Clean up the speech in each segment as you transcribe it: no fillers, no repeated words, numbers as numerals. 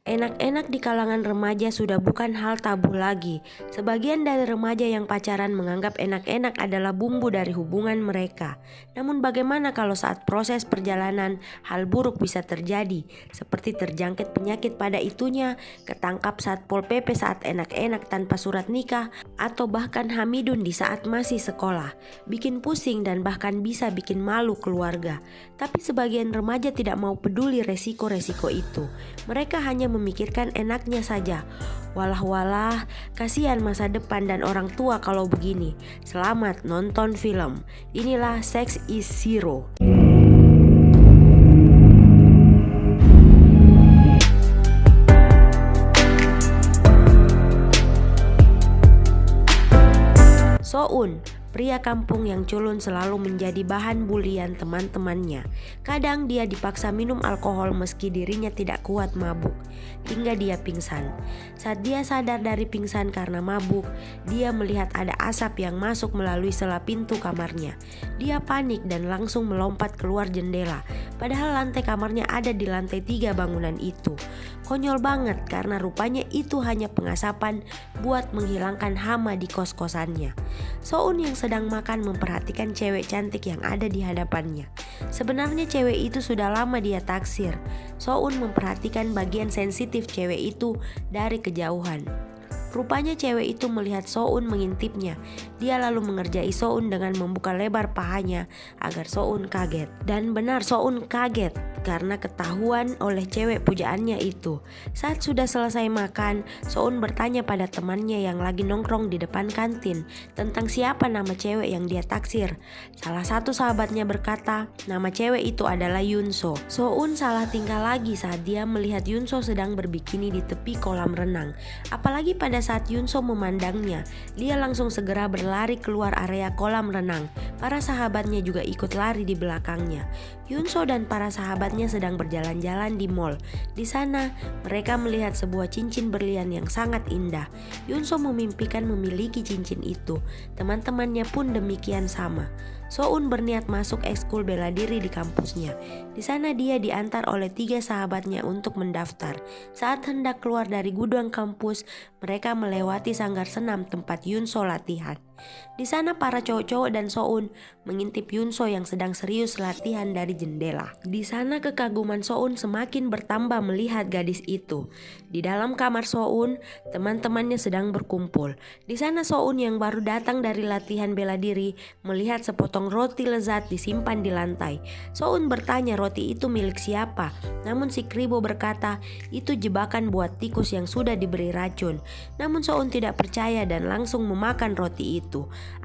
Enak-enak di kalangan remaja sudah bukan hal tabu lagi. Sebagian dari remaja yang pacaran menganggap enak-enak adalah bumbu dari hubungan mereka. Namun bagaimana kalau saat proses perjalanan hal buruk bisa terjadi, seperti terjangkit penyakit pada itunya, ketangkap Satpol PP saat enak-enak tanpa surat nikah, atau bahkan Hamidun di saat masih sekolah. Bikin pusing dan bahkan bisa bikin malu keluarga. Tapi sebagian remaja tidak mau peduli resiko-resiko itu. Mereka hanya memikirkan enaknya saja. Walah, kasihan masa depan dan orang tua kalau begini. Selamat nonton film. Inilah Sex is Zero. Soun, pria kampung yang culun, selalu menjadi bahan bulian teman-temannya. Kadang dia dipaksa minum alkohol meski dirinya tidak kuat mabuk, hingga dia pingsan. Saat dia sadar dari pingsan karena mabuk, dia melihat ada asap yang masuk melalui sela pintu kamarnya. Dia panik dan langsung melompat keluar jendela, padahal lantai kamarnya ada di lantai 3 bangunan itu. Konyol banget karena rupanya itu hanya pengasapan buat menghilangkan hama di kos-kosannya. Soun yang sedang makan memperhatikan cewek cantik yang ada di hadapannya. Sebenarnya cewek itu sudah lama dia taksir. Soun memperhatikan bagian sensitif cewek itu dari kejauhan. Rupanya cewek itu melihat Soun mengintipnya. Dia lalu mengerjai Soun dengan membuka lebar pahanya agar Soun kaget. Dan benar, Soun kaget karena ketahuan oleh cewek pujaannya itu. Saat sudah selesai makan, Soun bertanya pada temannya yang lagi nongkrong di depan kantin tentang siapa nama cewek yang dia taksir. Salah satu sahabatnya berkata nama cewek itu adalah Yunso. Soun salah tingkah lagi saat dia melihat Yunso sedang berbikini di tepi kolam renang. Apalagi pada saat Yunso memandangnya, dia langsung segera berlari keluar area kolam renang. Para sahabatnya juga ikut lari di belakangnya. Yunso dan para sahabatnya sedang berjalan-jalan di mall. Di sana, mereka melihat sebuah cincin berlian yang sangat indah. Yunso memimpikan memiliki cincin itu. Teman-temannya pun demikian sama. Soun berniat masuk ekskul bela diri di kampusnya. Di sana dia diantar oleh 3 sahabatnya untuk mendaftar. Saat hendak keluar dari gudang kampus, mereka melewati sanggar senam tempat Yunso latihan. Di sana para cowok-cowok dan Soun mengintip Yunso yang sedang serius latihan dari jendela. Di sana kekaguman Soun semakin bertambah melihat gadis itu. Di dalam kamar Soun, teman-temannya sedang berkumpul. Di sana Soun yang baru datang dari latihan bela diri melihat sepotong roti lezat disimpan di lantai. Soun bertanya roti itu milik siapa. Namun si Kribo berkata itu jebakan buat tikus yang sudah diberi racun. Namun Soun tidak percaya dan langsung memakan roti itu.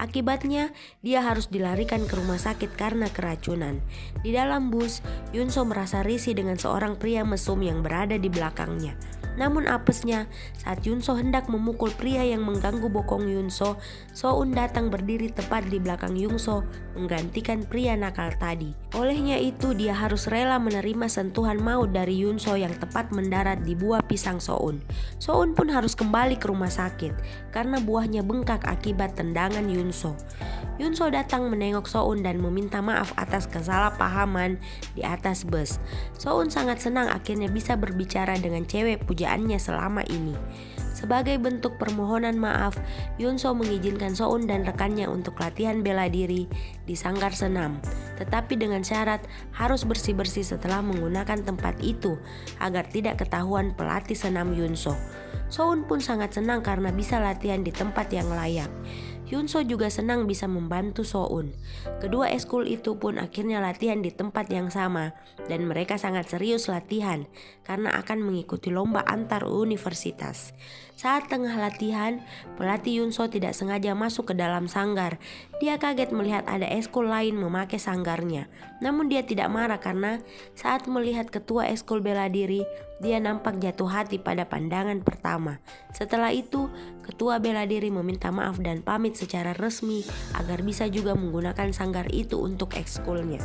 Akibatnya dia harus dilarikan ke rumah sakit karena keracunan. Di dalam bus, Yunso merasa risih dengan seorang pria mesum yang berada di belakangnya. Namun apesnya, saat Yunso hendak memukul pria yang mengganggu bokong Yunso, Soun datang berdiri tepat di belakang Yunso menggantikan pria nakal tadi. Olehnya itu dia harus rela menerima sentuhan maut dari Yunso yang tepat mendarat di buah pisang Soun. Soun pun harus kembali ke rumah sakit karena buahnya bengkak akibat tendangan Yunso. Yunso datang menengok Soun dan meminta maaf atas kesalahpahaman di atas bus. Soun sangat senang akhirnya bisa berbicara dengan cewek pujaannya selama ini. Sebagai bentuk permohonan maaf, Yunso mengizinkan Soun dan rekannya untuk latihan bela diri di sanggar senam. Tetapi dengan syarat harus bersih-bersih setelah menggunakan tempat itu agar tidak ketahuan pelatih senam Yunso. Soun pun sangat senang karena bisa latihan di tempat yang layak. Yunso juga senang bisa membantu Soun. Kedua ekskul itu pun akhirnya latihan di tempat yang sama dan mereka sangat serius latihan karena akan mengikuti lomba antar universitas. Saat tengah latihan, pelatih Yunso tidak sengaja masuk ke dalam sanggar. Dia kaget melihat ada ekskul lain memakai sanggarnya. Namun dia tidak marah karena saat melihat ketua ekskul bela diri, dia nampak jatuh hati pada pandangan pertama. Setelah itu, ketua bela diri meminta maaf dan pamit secara resmi agar bisa juga menggunakan sanggar itu untuk ekskulnya.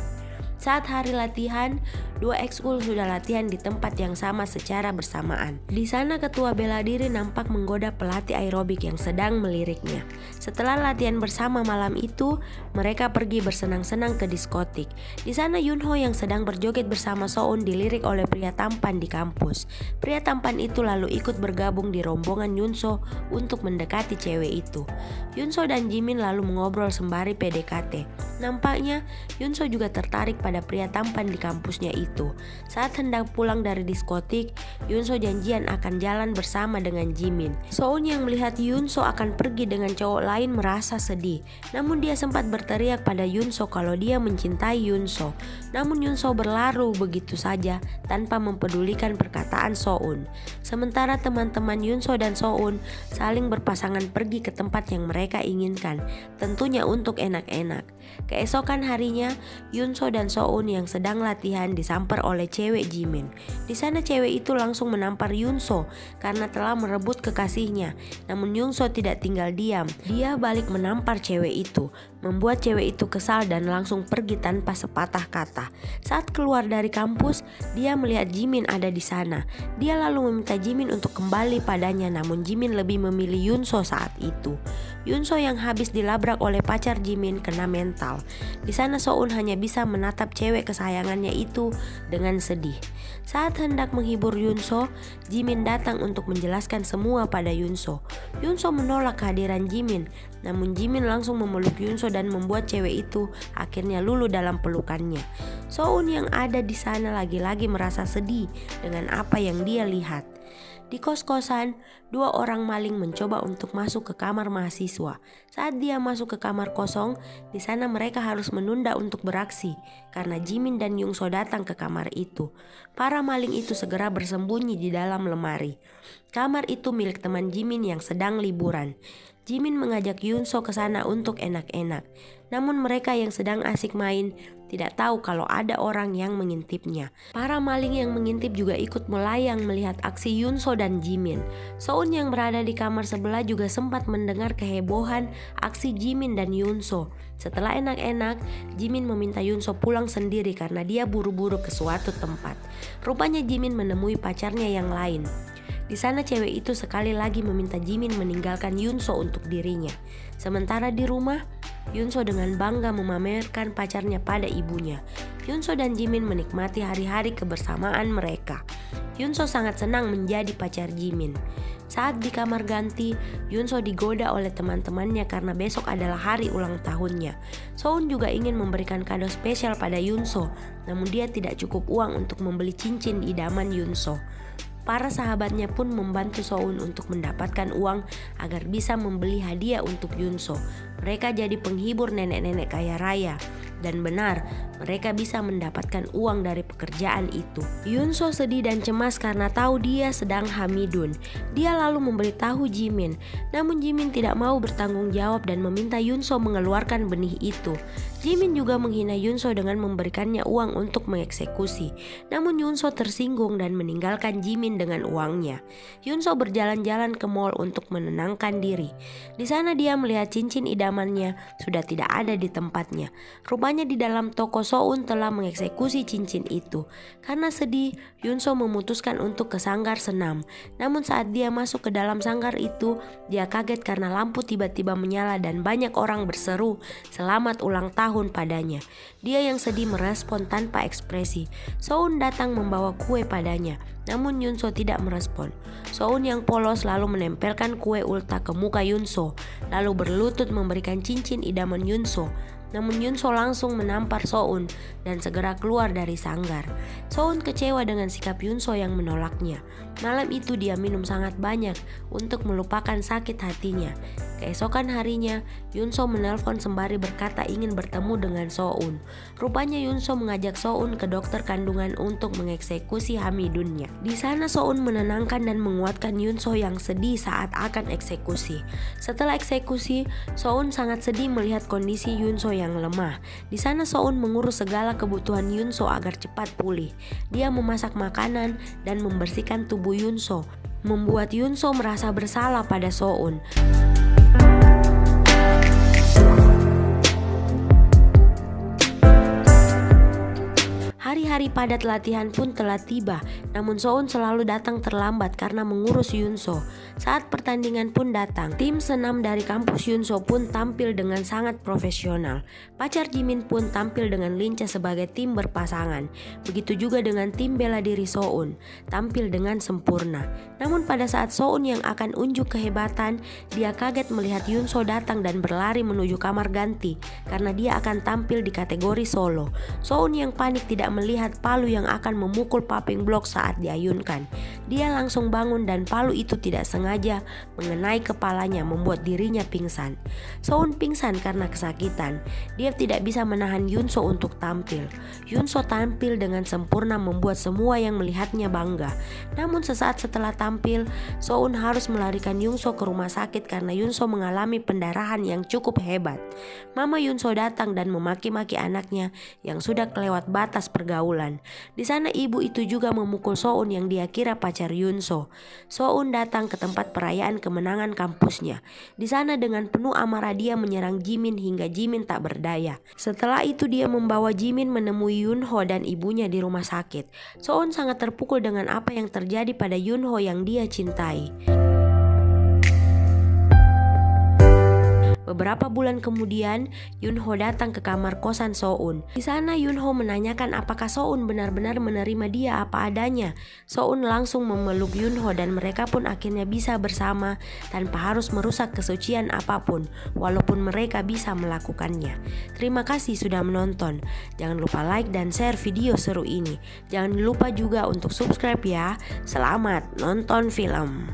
Saat hari latihan, dua ekskul sudah latihan di tempat yang sama secara bersamaan. Di sana ketua bela diri nampak menggoda pelatih aerobik yang sedang meliriknya. Setelah latihan bersama malam itu, mereka pergi bersenang-senang ke diskotik. Di sana Yunho yang sedang berjoget bersama Soun dilirik oleh pria tampan di kampus. Pria tampan itu lalu ikut bergabung di rombongan Yunso untuk mendekati cewek itu. Yunso dan Jimin lalu mengobrol sembari PDKT. Nampaknya Yunso juga tertarik pada pria tampan di kampusnya itu. Saat hendak pulang dari diskotik, Yunso janjian akan jalan bersama dengan Jimin. Soun yang melihat Yunso akan pergi dengan cowok lain merasa sedih. Namun dia sempat berteriak pada Yunso kalau dia mencintai Yunso. Namun Yunso berlalu begitu saja tanpa mempedulikan perkataan Soun. Sementara teman-teman Yunso dan Soun saling berpasangan pergi ke tempat yang mereka inginkan, tentunya untuk enak-enak. Keesokan harinya, Yunso dan Soun yang sedang latihan disamper oleh cewek Jimin. Di sana cewek itu langsung menampar Yunso karena telah merebut kekasihnya. Namun Yunso tidak tinggal diam. Dia balik menampar cewek itu, membuat cewek itu kesal dan langsung pergi tanpa sepatah kata. Saat keluar dari kampus, dia melihat Jimin ada di sana. Dia lalu meminta Jimin untuk kembali padanya, namun Jimin lebih memilih Yunso saat itu. Yunso yang habis dilabrak oleh pacar Jimin kena mental. Di sana Soun hanya bisa menatap cewek kesayangannya itu dengan sedih. Saat hendak menghibur Yunso, Jimin datang untuk menjelaskan semua pada Yunso. Yunso menolak kehadiran Jimin, namun Jimin langsung memeluk Yunso dan membuat cewek itu akhirnya luluh dalam pelukannya. Soun yang ada di sana lagi-lagi merasa sedih dengan apa yang dia lihat. Di kos-kosan, dua orang maling mencoba untuk masuk ke kamar mahasiswa. Saat dia masuk ke kamar kosong, di sana mereka harus menunda untuk beraksi karena Jimin dan Yunso datang ke kamar itu. Para maling itu segera bersembunyi di dalam lemari. Kamar itu milik teman Jimin yang sedang liburan. Jimin mengajak Yunso ke sana untuk enak-enak. Namun mereka yang sedang asik main tidak tahu kalau ada orang yang mengintipnya. Para maling yang mengintip juga ikut melayang melihat aksi Yunso dan Jimin. Soun yang berada di kamar sebelah juga sempat mendengar kehebohan aksi Jimin dan Yunso. Setelah enak-enak, Jimin meminta Yunso pulang sendiri karena dia buru-buru ke suatu tempat. Rupanya Jimin menemui pacarnya yang lain. Di sana cewek itu sekali lagi meminta Jimin meninggalkan Yunso untuk dirinya. Sementara di rumah, Yunso dengan bangga memamerkan pacarnya pada ibunya. Yunso dan Jimin menikmati hari-hari kebersamaan mereka. Yunso sangat senang menjadi pacar Jimin. Saat di kamar ganti, Yunso digoda oleh teman-temannya karena besok adalah hari ulang tahunnya. Soun juga ingin memberikan kado spesial pada Yunso, namun dia tidak cukup uang untuk membeli cincin idaman Yunso. Para sahabatnya pun membantu Soun untuk mendapatkan uang agar bisa membeli hadiah untuk Yunso. Mereka jadi penghibur nenek-nenek kaya raya. Dan benar, mereka bisa mendapatkan uang dari pekerjaan itu. Yunso sedih dan cemas karena tahu dia sedang hamidun. Dia lalu memberitahu Jimin. Namun Jimin tidak mau bertanggung jawab dan meminta Yunso mengeluarkan benih itu. Jimin juga menghina Yunso dengan memberikannya uang untuk mengeksekusi. Namun Yunso tersinggung dan meninggalkan Jimin dengan uangnya. Yunso berjalan-jalan ke mall untuk menenangkan diri. Di sana dia melihat cincin idamannya sudah tidak ada di tempatnya. Rupanya di dalam toko Soun telah mengeksekusi cincin itu. Karena sedih, Yunso memutuskan untuk ke sanggar senam. Namun saat dia masuk ke dalam sanggar itu, dia kaget karena lampu tiba-tiba menyala dan banyak orang berseru selamat ulang tahun padanya. Dia yang sedih merespon tanpa ekspresi. Soun datang membawa kue padanya, namun Yunso tidak merespon. Soun yang polos lalu menempelkan kue ulta ke muka Yunso, lalu berlutut memberikan cincin idaman Yunso. Namun Yunso langsung menampar Soun dan segera keluar dari sanggar. Soun kecewa dengan sikap Yunso yang menolaknya. Malam itu dia minum sangat banyak untuk melupakan sakit hatinya. Keesokan harinya, Yunso menelpon sembari berkata ingin bertemu dengan Soun. Rupanya Yunso mengajak Soun ke dokter kandungan untuk mengeksekusi hamidunnya. Di sana Soun menenangkan dan menguatkan Yunso yang sedih saat akan eksekusi. Setelah eksekusi, Soun sangat sedih melihat kondisi Yunso yang lemah. Di sana Soun mengurus segala kebutuhan Yunso agar cepat pulih. Dia memasak makanan dan membersihkan tubuh Yunso, membuat Yunso merasa bersalah pada Soun. Hari-hari padat latihan pun telah tiba, namun Soun selalu datang terlambat karena mengurus Yunso. Saat pertandingan pun datang, tim senam dari kampus Yunso pun tampil dengan sangat profesional. Pacar Jimin pun tampil dengan lincah sebagai tim berpasangan. Begitu juga dengan tim bela diri Soun, tampil dengan sempurna. Namun pada saat Soun yang akan unjuk kehebatan, dia kaget melihat Yunso datang dan berlari menuju kamar ganti karena dia akan tampil di kategori solo. Soun yang panik tidak melihat palu yang akan memukul popping block saat diayunkan. Dia langsung bangun dan palu itu tidak sengaja mengenai kepalanya membuat dirinya pingsan. Soun pingsan karena kesakitan. Dia tidak bisa menahan Yunso untuk tampil. Yunso tampil dengan sempurna membuat semua yang melihatnya bangga. Namun sesaat setelah tampil, Soun harus melarikan Yunso ke rumah sakit karena Yunso mengalami pendarahan yang cukup hebat. Mama Yunso datang dan memaki-maki anaknya yang sudah kelewat batas pergaulan. Di sana ibu itu juga memukul Soun yang dia kira pacar Yunso. Soun datang ke tempat perayaan kemenangan kampusnya. Di sana dengan penuh amarah dia menyerang Jimin hingga Jimin tak berdaya. Setelah itu dia membawa Jimin menemui Yunho dan ibunya di rumah sakit. Soun sangat terpukul dengan apa yang terjadi pada Yunho yang dia cintai. Beberapa bulan kemudian, Yunho datang ke kamar kosan Soun. Di sana Yunho menanyakan apakah Soun benar-benar menerima dia apa adanya. Soun langsung memeluk Yunho dan mereka pun akhirnya bisa bersama tanpa harus merusak kesucian apapun, walaupun mereka bisa melakukannya. Terima kasih sudah menonton. Jangan lupa like dan share video seru ini. Jangan lupa juga untuk subscribe ya. Selamat nonton film.